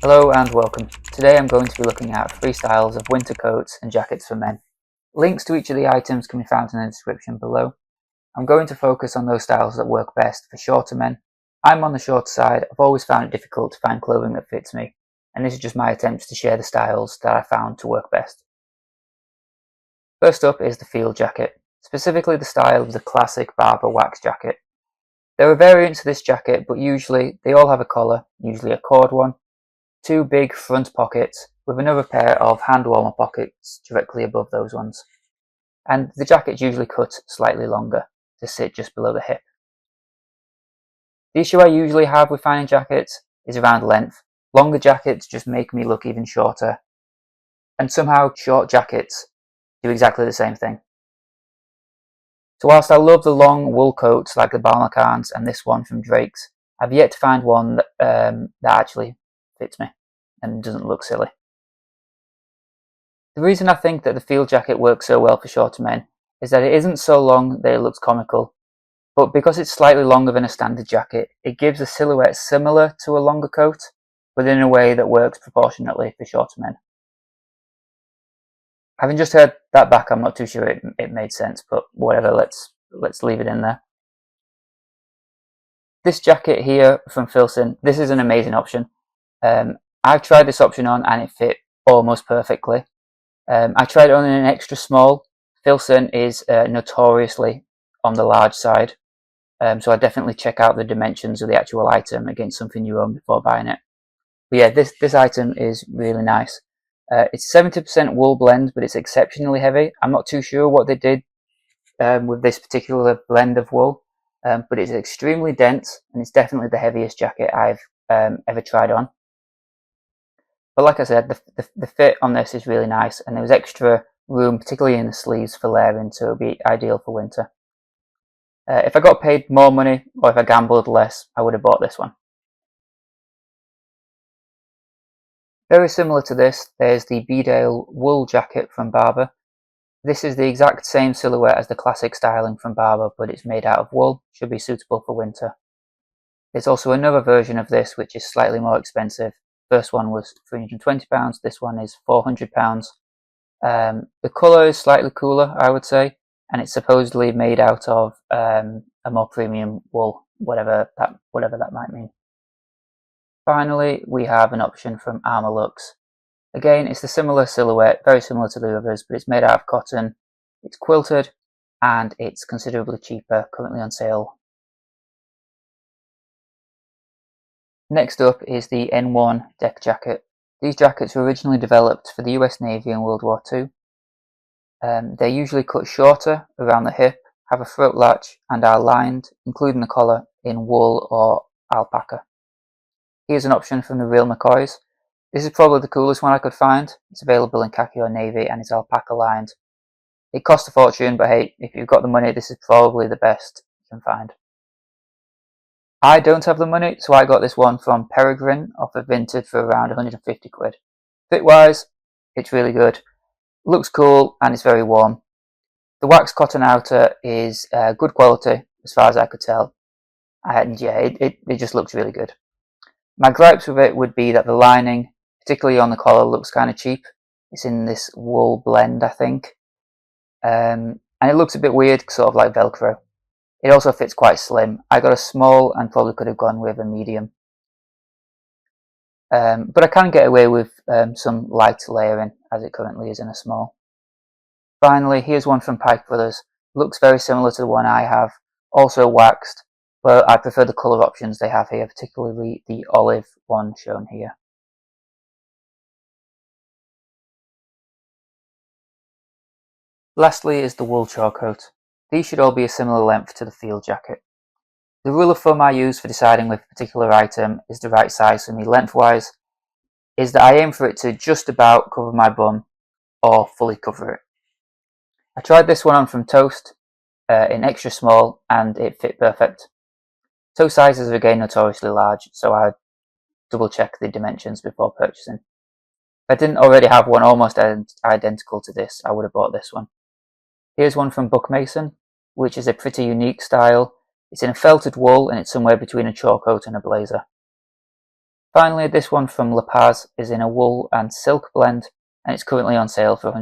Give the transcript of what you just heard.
Hello and welcome. Today I'm going to be looking at 3 styles of winter coats and jackets for men. Links to each of the items can be found in the description below. I'm going to focus on those styles that work best for shorter men. I'm on the shorter side. I've always found it difficult to find clothing that fits me, and this is just my attempts to share the styles that I found to work best. First up is the field jacket, specifically the style of the classic BarBour wax jacket. There are variants of this jacket, but usually they all have a collar, usually a cord one, 2 big front pockets with another pair of hand warmer pockets directly above those ones, and the jacket's usually cut slightly longer to sit just below the hip. The issue I usually have with finding jackets is around length. Longer jackets just make me look even shorter, and somehow short jackets do exactly the same thing. So whilst I love the long wool coats like the Balmacans and this one from Drake's, I've yet to find one that actually fits me and doesn't look silly. The reason I think that the field jacket works so well for shorter men is that it isn't so long that it looks comical, but because it's slightly longer than a standard jacket, it gives a silhouette similar to a longer coat, but in a way that works proportionately for shorter men. Having just heard that back, I'm not too sure it made sense, but whatever, let's leave it in there. This jacket here from Filson, this is an amazing option. I've tried this option on and it fit almost perfectly. I tried it on in an extra small. Filson is notoriously on the large side, so I definitely check out the dimensions of the actual item against something you own before buying it. But yeah, this item is really nice. It's 70% wool blend, but it's exceptionally heavy. I'm not too sure what they did with this particular blend of wool, but it's extremely dense, and it's definitely the heaviest jacket I've ever tried on. But like I said, the fit on this is really nice, and there was extra room, particularly in the sleeves, for layering, so it'll be ideal for winter. If I got paid more money, or if I gambled less, I would have bought this one. Very similar to this, there's the Bedale wool jacket from BarBour. This is the exact same silhouette as the classic styling from BarBour, but it's made out of wool, should be suitable for winter. There's also another version of this which is slightly more expensive. First one was £320, this one is £400. The colour is slightly cooler, I would say, and it's supposedly made out of a more premium wool, whatever that might mean. Finally, we have an option from Armorlux. Again, it's the similar silhouette, very similar to the others, but it's made out of cotton, it's quilted, and it's considerably cheaper, currently on sale. Next up is the N1 deck jacket. These jackets were originally developed for the US Navy in World War II. They're usually cut shorter around the hip, have a throat latch, and are lined, including the collar, in wool or alpaca. Here's an option from the Real McCoys. This is probably the coolest one I could find. It's available in khaki or navy and it's alpaca lined. It costs a fortune, but hey, if you've got the money, this is probably the best you can find. I don't have the money, so I got this one from Peregrine off of Vinted for around 150 quid. Fit wise, it's really good. Looks cool and it's very warm. The wax cotton outer is good quality as far as I could tell. And yeah, it just looks really good. My gripes with it would be that the lining, particularly on the collar, looks kind of cheap. It's in this wool blend, I think. And it looks a bit weird, sort of like Velcro. It also fits quite slim. I got a small and probably could have gone with a medium. But I can get away with some light layering as it currently is in a small. Finally, here's one from Pike Brothers. Looks very similar to the one I have, also waxed, but I prefer the colour options they have here, particularly the olive one shown here. Lastly is the wool Chore coat. These should all be a similar length to the field jacket. The rule of thumb I use for deciding if a particular item is the right size for me lengthwise is that I aim for it to just about cover my bum or fully cover it. I tried this one on from Toast in extra small and it fit perfect. Toe sizes are again notoriously large, so I double check the dimensions before purchasing. If I didn't already have one almost identical to this, I would have bought this one. Here's one from Buck Mason, which is a pretty unique style. It's in a felted wool and it's somewhere between a chore coat and a blazer. Finally, this one from La Paz is in a wool and silk blend, and it's currently on sale for